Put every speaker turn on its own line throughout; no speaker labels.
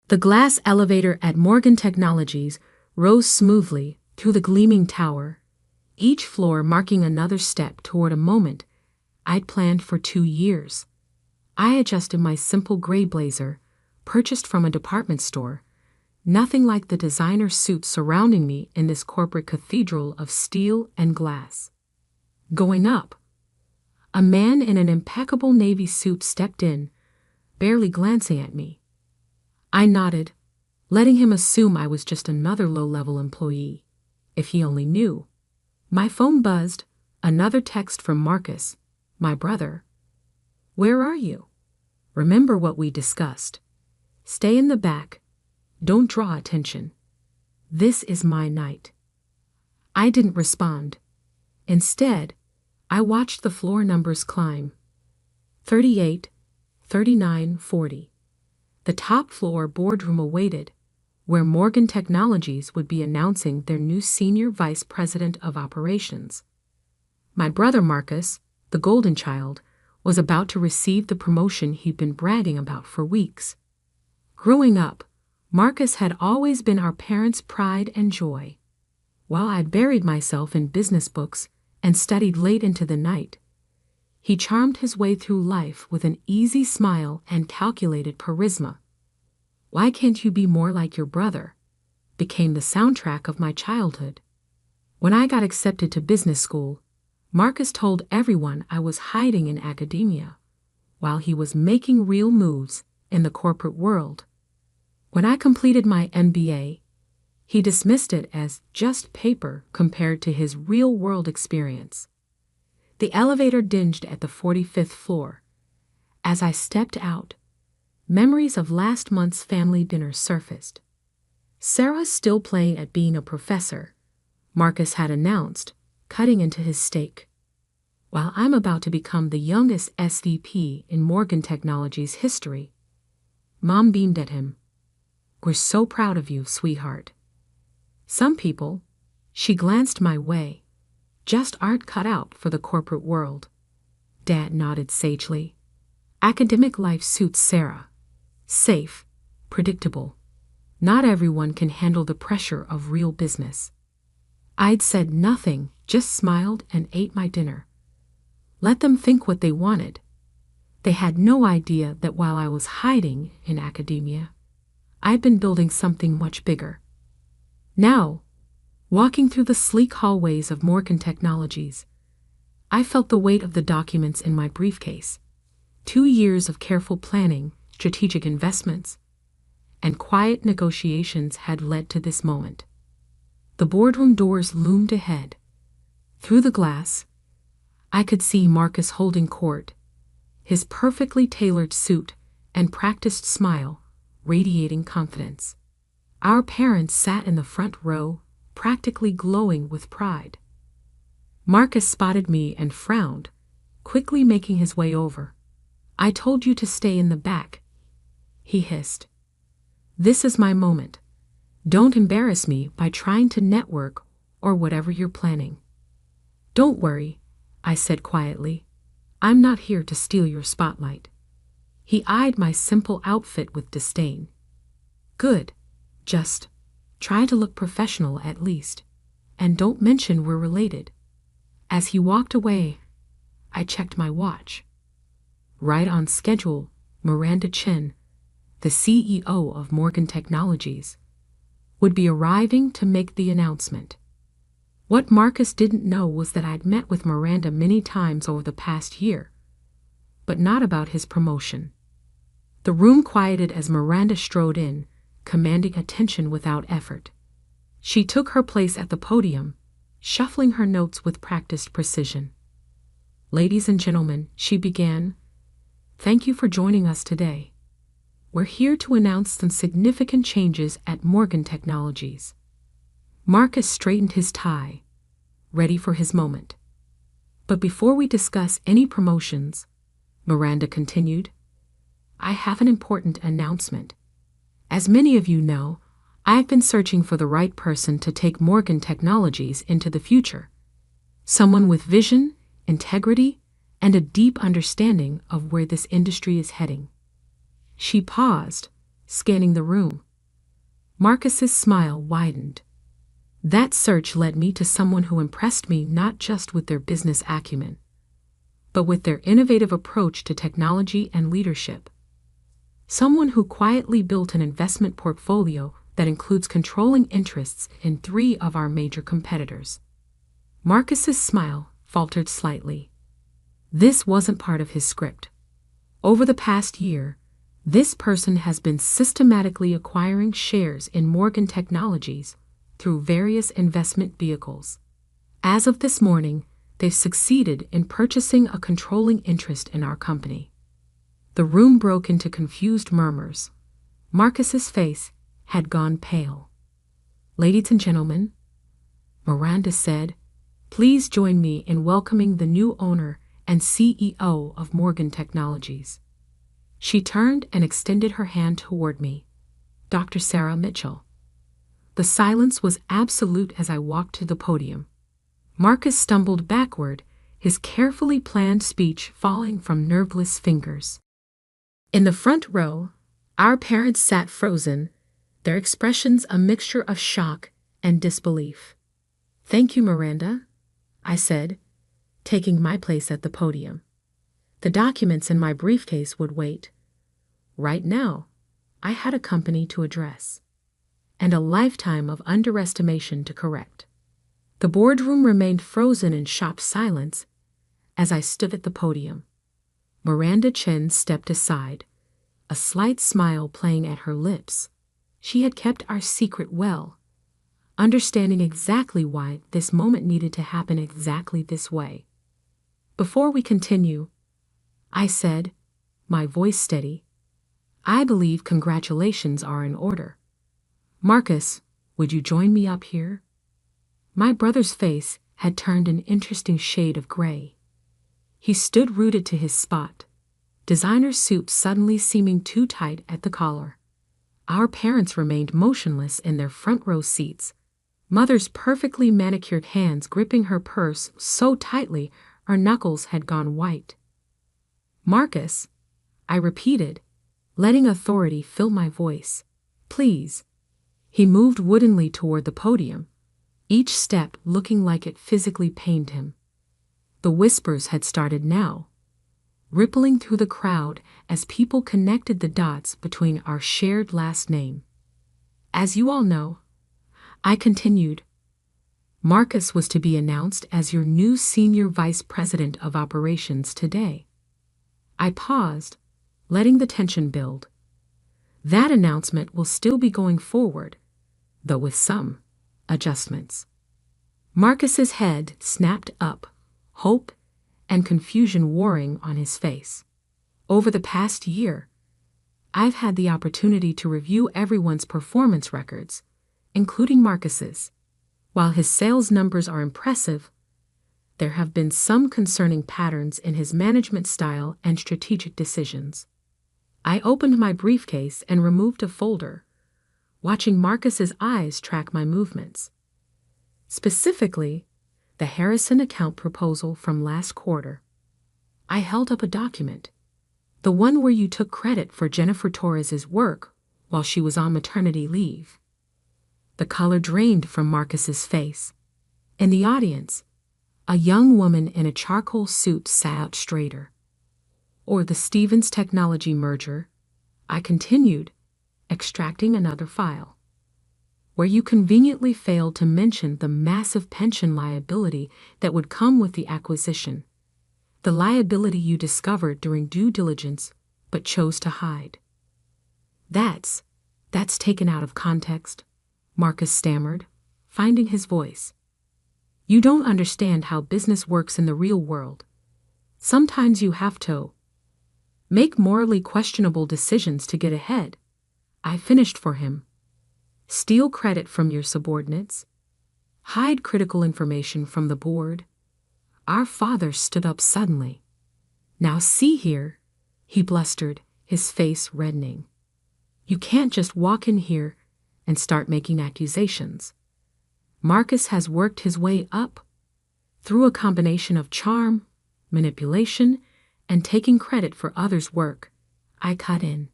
The glass elevator at Morgan Technologies rose smoothly through the gleaming tower, each floor marking another step toward a moment I'd planned for 2 years. I adjusted my simple gray blazer, purchased from a department store, nothing like the designer suits surrounding me in this corporate cathedral of steel and glass. Going up, a man in an impeccable navy suit stepped in, barely glancing at me. I nodded, letting him assume I was just another low-level employee. If he only knew. My phone buzzed, another text from Marcus, my brother. "Where are you? Remember what we discussed. Stay in the back. Don't draw attention. This is my night." I didn't respond. Instead, I watched the floor numbers climb. 38, 39, 40. The top floor boardroom awaited, where Morgan Technologies would be announcing their new senior vice president of operations. My brother Marcus, the golden child, was about to receive the promotion he'd been bragging about for weeks. Growing up, Marcus had always been our parents' pride and joy. While I'd buried myself in business books and studied late into the night, he charmed his way through life with an easy smile and calculated charisma. "Why can't you be more like your brother?" became the soundtrack of my childhood. When I got accepted to business school, Marcus told everyone I was hiding in academia, while he was making real moves in the corporate world. When I completed my MBA, he dismissed it as just paper compared to his real-world experience. The elevator dinged at the 45th floor. As I stepped out, memories of last month's family dinner surfaced. Sarah's still playing at being a professor, Marcus had announced, cutting into his steak. While I'm about to become the youngest SVP in Morgan Technologies history. Mom beamed at him. "We're so proud of you, sweetheart." Some people, she glanced my way, just aren't cut out for the corporate world. Dad nodded sagely. Academic life suits Sarah. Safe, predictable. Not everyone can handle the pressure of real business. I'd said nothing, just smiled and ate my dinner. Let them think what they wanted. They had no idea that while I was hiding in academia, I'd been building something much bigger. Now, walking through the sleek hallways of Morgan Technologies, I felt the weight of the documents in my briefcase. 2 years of careful planning, strategic investments, and quiet negotiations had led to this moment. The boardroom doors loomed ahead. Through the glass, I could see Marcus holding court, his perfectly tailored suit and practiced smile radiating confidence. Our parents sat in the front row, practically glowing with pride. Marcus spotted me and frowned, quickly making his way over. "I told you to stay in the back," he hissed. "This is my moment. Don't embarrass me by trying to network or whatever you're planning." "Don't worry," I said quietly. "I'm not here to steal your spotlight." He eyed my simple outfit with disdain. "Good. Just try to look professional at least, and don't mention we're related." As he walked away, I checked my watch. Right on schedule, Miranda Chen, the CEO of Morgan Technologies, would be arriving to make the announcement. What Marcus didn't know was that I'd met with Miranda many times over the past year, but not about his promotion. The room quieted as Miranda strode in, commanding attention without effort. She took her place at the podium, shuffling her notes with practiced precision. "Ladies and gentlemen," she began, "thank you for joining us today. We're here to announce some significant changes at Morgan Technologies." Marcus straightened his tie, ready for his moment. "But before we discuss any promotions," Miranda continued, "I have an important announcement. As many of you know, I've been searching for the right person to take Morgan Technologies into the future. Someone with vision, integrity, and a deep understanding of where this industry is heading." She paused, scanning the room. Marcus's smile widened. That search led me to someone who impressed me not just with their business acumen, but with their innovative approach to technology and leadership. Someone who quietly built an investment portfolio that includes controlling interests in 3 of our major competitors. Marcus's smile faltered slightly. This wasn't part of his script. Over the past year, this person has been systematically acquiring shares in Morgan Technologies through various investment vehicles. As of this morning, they've succeeded in purchasing a controlling interest in our company. The room broke into confused murmurs. Marcus's face had gone pale. "Ladies and gentlemen," Miranda said, "please join me in welcoming the new owner and CEO of Morgan Technologies." She turned and extended her hand toward me, Dr. Sarah Mitchell. The silence was absolute as I walked to the podium. Marcus stumbled backward, his carefully planned speech falling from nerveless fingers. In the front row, our parents sat frozen, their expressions a mixture of shock and disbelief. "Thank you, Miranda," I said, taking my place at the podium. The documents in my briefcase would wait. Right now, I had a company to address, and a lifetime of underestimation to correct. The boardroom remained frozen in shocked silence as I stood at the podium. Miranda Chen stepped aside, a slight smile playing at her lips. She had kept our secret well, understanding exactly why this moment needed to happen exactly this way. "Before we continue," I said, my voice steady, "I believe congratulations are in order. Marcus, would you join me up here?" My brother's face had turned an interesting shade of gray. He stood rooted to his spot, designer suit suddenly seeming too tight at the collar. Our parents remained motionless in their front row seats, Mother's perfectly manicured hands gripping her purse so tightly our knuckles had gone white. "Marcus," I repeated, letting authority fill my voice. "Please." He moved woodenly toward the podium, each step looking like it physically pained him. The whispers had started now, rippling through the crowd as people connected the dots between our shared last name. "As you all know," I continued, "Marcus was to be announced as your new Senior Vice President of Operations today." I paused, letting the tension build. That announcement will still be going forward, though with some adjustments. Marcus's head snapped up, hope and confusion warring on his face. Over the past year, I've had the opportunity to review everyone's performance records, including Marcus's. While his sales numbers are impressive, there have been some concerning patterns in his management style and strategic decisions. I opened my briefcase and removed a folder, watching Marcus's eyes track my movements. Specifically, the Harrison account proposal from last quarter. I held up a document, the one where you took credit for Jennifer Torres's work while she was on maternity leave. The color drained from Marcus's face. In the audience, a young woman in a charcoal suit sat straighter. "Or the Stevens Technology merger," I continued, extracting another file, "where you conveniently failed to mention the massive pension liability that would come with the acquisition. The liability you discovered during due diligence but chose to hide." That's taken out of context," Marcus stammered, finding his voice. "You don't understand how business works in the real world. Sometimes you have to make morally questionable decisions to get ahead." I finished for him. "Steal credit from your subordinates. Hide critical information from the board." Our father stood up suddenly. "Now see here," he blustered, his face reddening. "You can't just walk in here and start making accusations. Marcus has worked his way up through a combination of charm, manipulation, and taking credit for others' work." I cut in.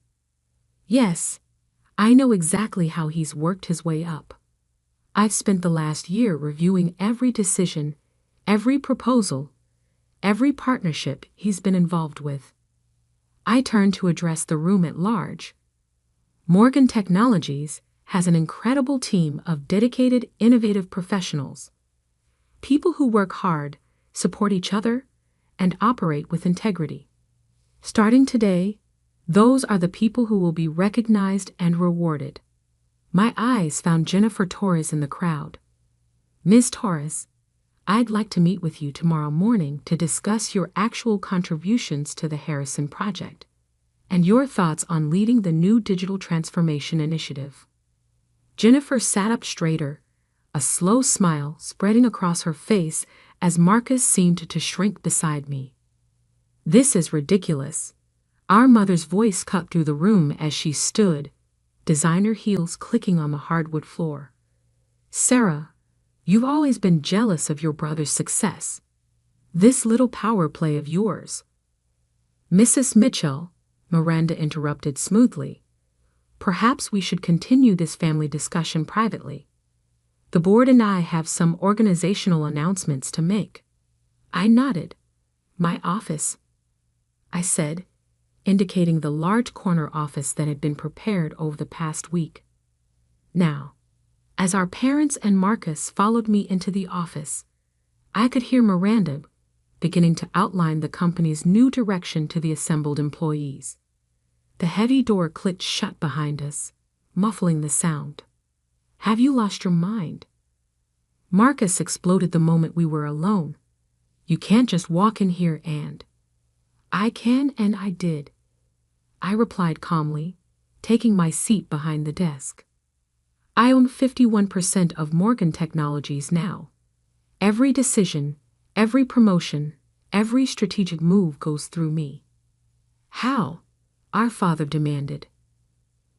"Yes, I know exactly how he's worked his way up. I've spent the last year reviewing every decision, every proposal, every partnership he's been involved with. I turn to address the room at large. Morgan Technologies has an incredible team of dedicated, innovative professionals. People who work hard, support each other, and operate with integrity. Starting today, those are the people who will be recognized and rewarded. My eyes found Jennifer Torres in the crowd. Ms. Torres, I'd like to meet with you tomorrow morning to discuss your actual contributions to the Harrison Project and your thoughts on leading the new digital transformation initiative. Jennifer sat up straighter, a slow smile spreading across her face as Marcus seemed to shrink beside me. This is ridiculous. Our mother's voice cut through the room as she stood, designer heels clicking on the hardwood floor. Sarah, you've always been jealous of your brother's success. This little power play of yours. Mrs. Mitchell, Miranda interrupted smoothly. Perhaps we should continue this family discussion privately. The board and I have some organizational announcements to make. I nodded. My office, I said, indicating the large corner office that had been prepared over the past week. Now, as our parents and Marcus followed me into the office, I could hear Miranda beginning to outline the company's new direction to the assembled employees. The heavy door clicked shut behind us, muffling the sound. Have you lost your mind? Marcus exploded the moment we were alone. You can't just walk in here and... I can and I did. I replied calmly, taking my seat behind the desk. I own 51% of Morgan Technologies now. Every decision, every promotion, every strategic move goes through me. How? Our father demanded.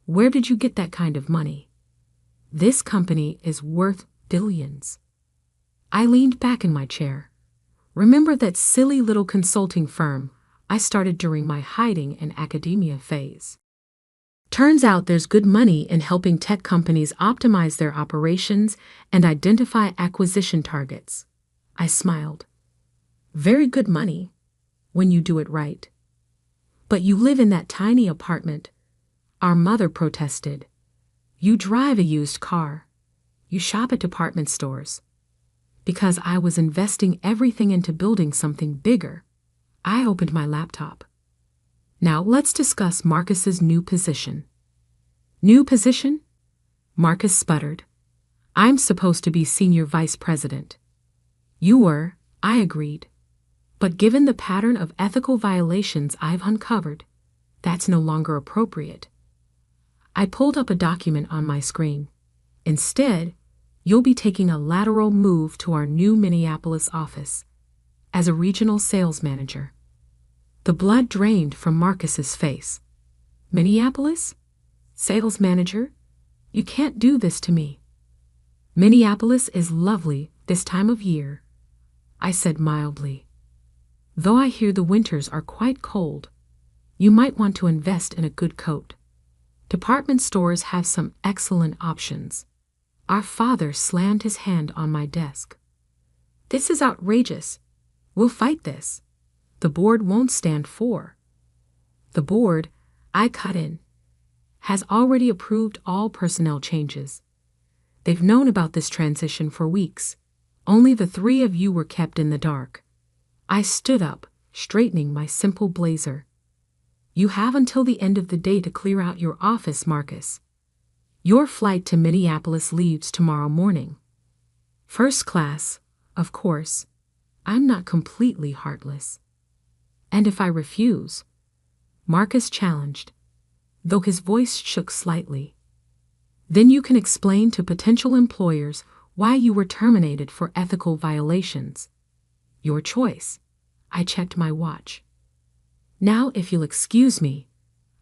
Where did you get that kind of money? This company is worth billions. I leaned back in my chair. Remember that silly little consulting firm I started during my hiding in academia phase? Turns out there's good money in helping tech companies optimize their operations and identify acquisition targets. I smiled. Very good money, when you do it right. But you live in that tiny apartment. Our mother protested. You drive a used car. You shop at department stores. Because I was investing everything into building something bigger, I opened my laptop. Now let's discuss Marcus's new position. New position? Marcus sputtered. I'm supposed to be senior vice president. You were, I agreed. But given the pattern of ethical violations I've uncovered, that's no longer appropriate. I pulled up a document on my screen. Instead, you'll be taking a lateral move to our new Minneapolis office as a regional sales manager. The blood drained from Marcus's face. Minneapolis? Sales manager? You can't do this to me. Minneapolis is lovely this time of year, I said mildly. Though I hear the winters are quite cold, you might want to invest in a good coat. Department stores have some excellent options. Our father slammed his hand on my desk. This is outrageous. We'll fight this. The board won't stand for. The board, I cut in, has already approved all personnel changes. They've known about this transition for weeks. Only the three of you were kept in the dark. I stood up, straightening my simple blazer. You have until the end of the day to clear out your office, Marcus. Your flight to Minneapolis leaves tomorrow morning. First class, of course. I'm not completely heartless. And if I refuse? Marcus challenged, though his voice shook slightly. Then you can explain to potential employers why you were terminated for ethical violations. Your choice. I checked my watch. Now, if you'll excuse me,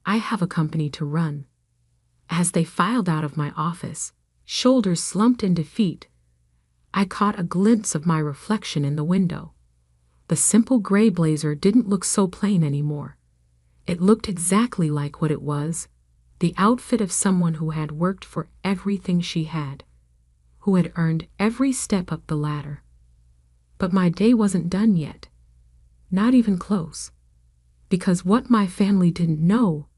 I have a company to run. As they filed out of my office, shoulders slumped in defeat, I caught a glimpse of my reflection in the window. The simple gray blazer didn't look so plain anymore. It looked exactly like what it was, the outfit of someone who had worked for everything she had, who had earned every step up the ladder. But my day wasn't done yet. Not even close. Because what my family didn't know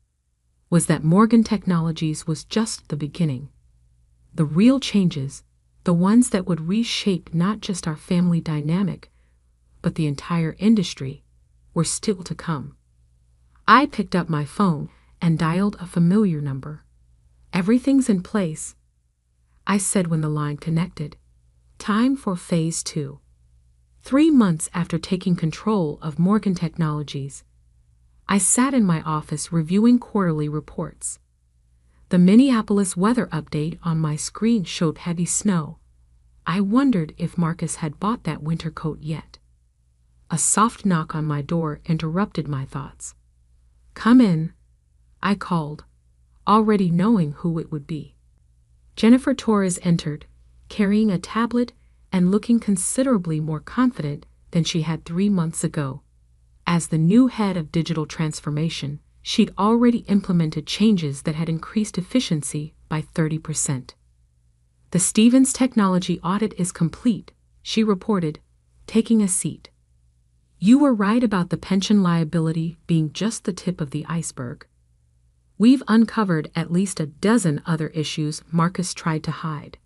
was that Morgan Technologies was just the beginning. The real changes, the ones that would reshape not just our family dynamic, but the entire industry, were still to come. I picked up my phone and dialed a familiar number. "Everything's in place," I said when the line connected. "Time for Phase 2. 3 months after taking control of Morgan Technologies, I sat in my office reviewing quarterly reports. The Minneapolis weather update on my screen showed heavy snow. I wondered if Marcus had bought that winter coat yet. A soft knock on my door interrupted my thoughts. "Come in," I called, already knowing who it would be. Jennifer Torres entered, carrying a tablet and looking considerably more confident than she had 3 months ago. As the new head of digital transformation, she'd already implemented changes that had increased efficiency by 30%. "The Stevens technology audit is complete," she reported, taking a seat. "You were right about the pension liability being just the tip of the iceberg. We've uncovered at least a dozen other issues Marcus tried to hide."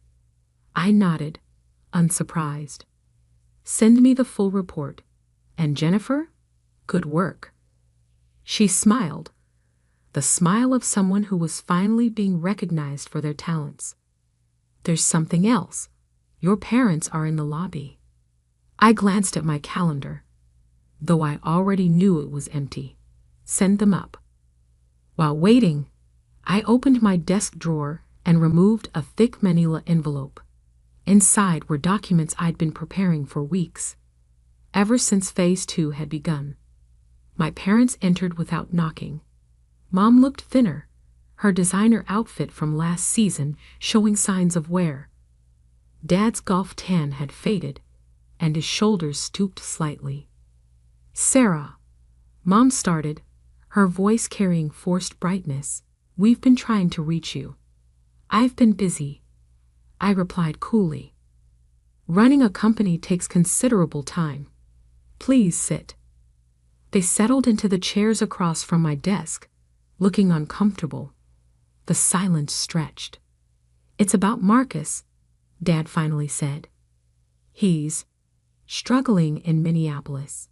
I nodded, unsurprised. "Send me the full report. And Jennifer, good work." She smiled, the smile of someone who was finally being recognized for their talents. "There's something else. Your parents are in the lobby." I glanced at my calendar, though I already knew it was empty. "Send them up." While waiting, I opened my desk drawer and removed a thick manila envelope. Inside were documents I'd been preparing for weeks, ever since Phase 2 had begun. My parents entered without knocking. Mom looked thinner, her designer outfit from last season showing signs of wear. Dad's golf tan had faded, and his shoulders stooped slightly. "Sarah," Mom started, her voice carrying forced brightness, "we've been trying to reach you." "I've been busy," I replied coolly. "Running a company takes considerable time. Please sit." They settled into the chairs across from my desk, looking uncomfortable. The silence stretched. "It's about Marcus," Dad finally said. "He's struggling in Minneapolis.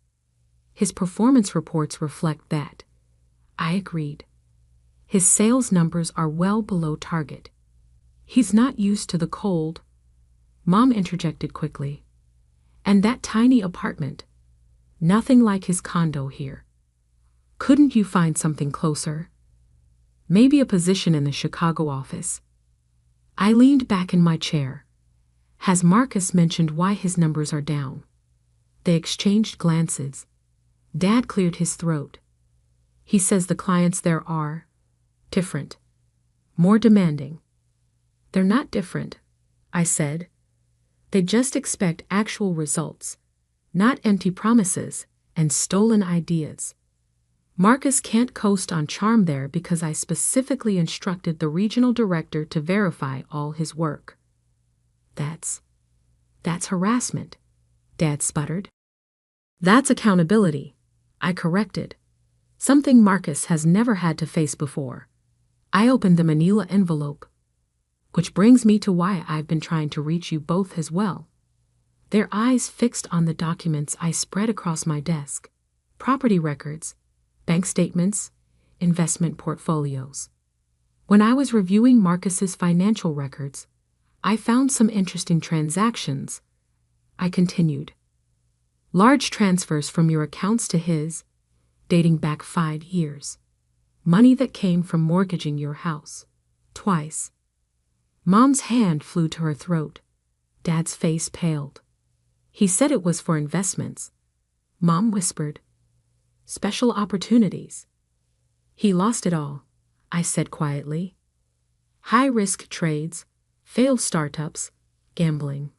His performance reports reflect that." I agreed. "His sales numbers are well below target. He's not used to the cold," Mom interjected quickly. "And that tiny apartment. Nothing like his condo here. Couldn't you find something closer? Maybe a position in the Chicago office?" I leaned back in my chair. "Has Marcus mentioned why his numbers are down?" They exchanged glances. Dad cleared his throat. "He says the clients there are different, more demanding." "They're not different," I said. "They just expect actual results, not empty promises and stolen ideas. Marcus can't coast on charm there because I specifically instructed the regional director to verify all his work." That's harassment," Dad sputtered. "That's accountability," I corrected. "Something Marcus has never had to face before." I opened the manila envelope. "Which brings me to why I've been trying to reach you both as well." Their eyes fixed on the documents I spread across my desk. Property records, bank statements, investment portfolios. When I was reviewing Marcus's financial records, I found some interesting transactions. I continued. "Large transfers from your accounts to his, dating back 5 years. Money that came from mortgaging your house. Twice." Mom's hand flew to her throat. Dad's face paled. "He said it was for investments," Mom whispered. "Special opportunities." "He lost it all," I said quietly. "High-risk trades, failed startups, gambling.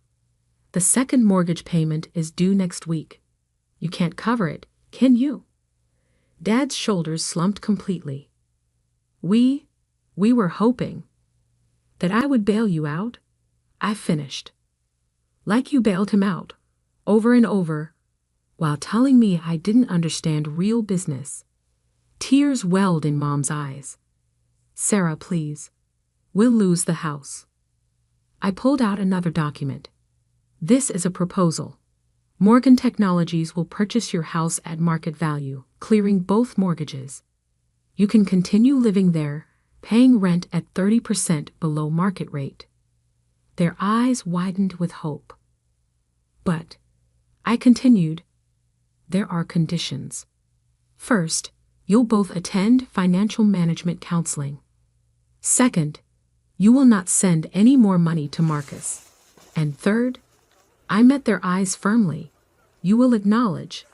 The second mortgage payment is due next week. You can't cover it, can you?" Dad's shoulders slumped completely. We We were hoping that I would bail you out, I finished. Like you bailed him out, over and over, while telling me I didn't understand real business. Tears welled in Mom's eyes. Sarah, please. We'll lose the house. I pulled out another document. This is a proposal. Morgan Technologies will purchase your house at market value, clearing both mortgages. You can continue living there, paying rent at 30% below market rate. Their eyes widened with hope. But, I continued, there are conditions. First, you'll both attend financial management counseling. Second, you will not send any more money to Marcus. And third, I met their eyes firmly. You will acknowledge,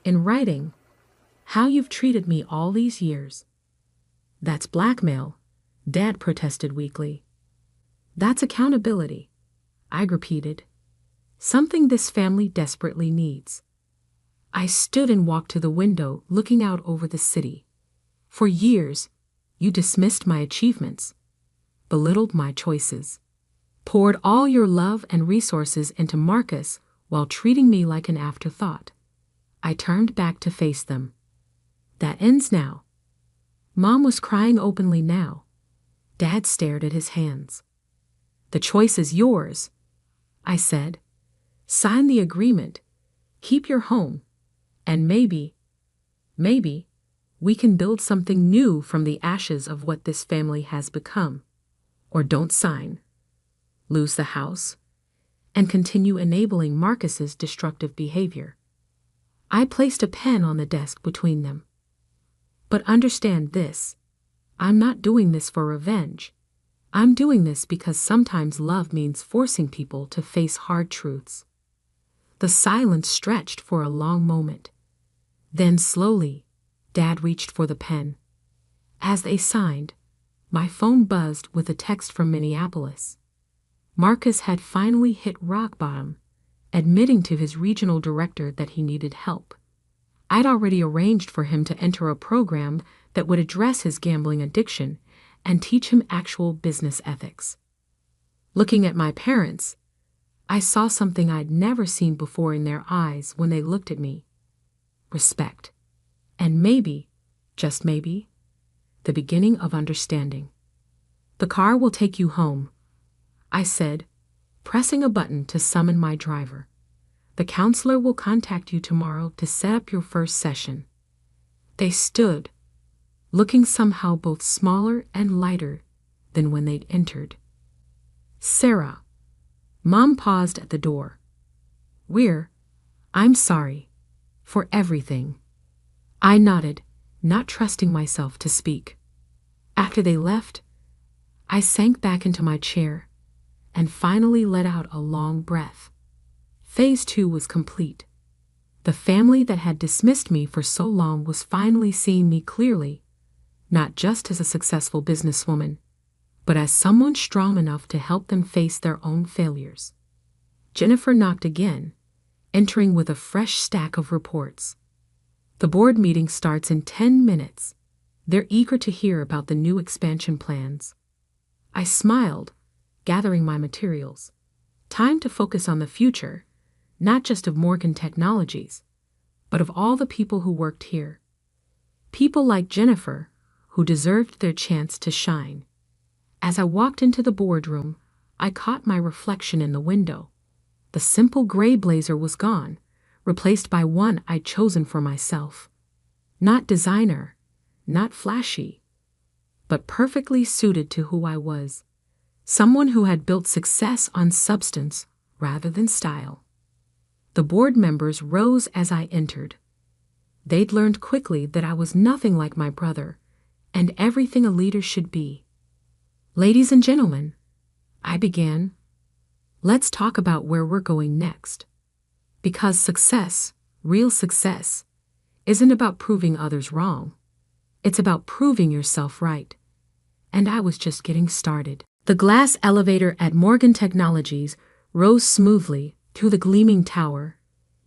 in writing, how you've treated me all these years. That's blackmail, Dad protested weakly. That's accountability, I repeated. Something this family desperately needs. I stood and walked to the window, looking out over the city. For years, you dismissed my achievements, belittled my choices, poured all your love and resources into Marcus while treating me like an afterthought. I turned back to face them. That ends now. Mom was crying openly now. Dad stared at his hands. The choice is yours, I said. Sign the agreement, keep your home, and maybe, we can build something new from the ashes of what this family has become. Or don't sign, lose the house, and continue enabling Marcus's destructive behavior. I placed a pen on the desk between them. But understand this, I'm not doing this for revenge. I'm doing this because sometimes love means forcing people to face hard truths. The silence stretched for a long moment. Then slowly, Dad reached for the pen. As they signed, my phone buzzed with a text from Minneapolis. Marcus had finally hit rock bottom, admitting to his regional director that he needed help. I'd already arranged for him to enter a program that would address his gambling addiction and teach him actual business ethics. Looking at my parents, I saw something I'd never seen before in their eyes when they looked at me. Respect. And maybe, just maybe, the beginning of understanding. The car will take you home, I said, pressing a button to summon my driver. The counselor will contact you tomorrow to set up your first session. They stood, looking somehow both smaller and lighter than when they'd entered. Sarah. Mom paused at the door. I'm sorry. For everything. I nodded, not trusting myself to speak. After they left, I sank back into my chair and finally let out a long breath. Phase 2 was complete. The family that had dismissed me for so long was finally seeing me clearly, not just as a successful businesswoman, but as someone strong enough to help them face their own failures. Jennifer knocked again, entering with a fresh stack of reports. The board meeting starts in 10 minutes. They're eager to hear about the new expansion plans. I smiled, gathering my materials. Time to focus on the future, not just of Morgan Technologies, but of all the people who worked here. People like Jennifer, who deserved their chance to shine. As I walked into the boardroom, I caught my reflection in the window. The simple gray blazer was gone, replaced by one I'd chosen for myself. Not designer, not flashy, but perfectly suited to who I was. Someone who had built success on substance rather than style. The board members rose as I entered. They'd learned quickly that I was nothing like my brother, and everything a leader should be. Ladies and gentlemen, I began, let's talk about where we're going next. Because success, real success, isn't about proving others wrong. It's about proving yourself right. And I was just getting started. The glass elevator at Morgan Technologies rose smoothly through the gleaming tower,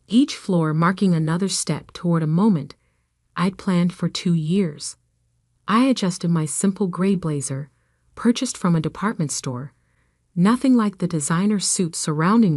each floor marking another step toward a moment I'd planned for 2 years. I adjusted my simple gray blazer, purchased from a department store. Nothing like the designer suits surrounding me.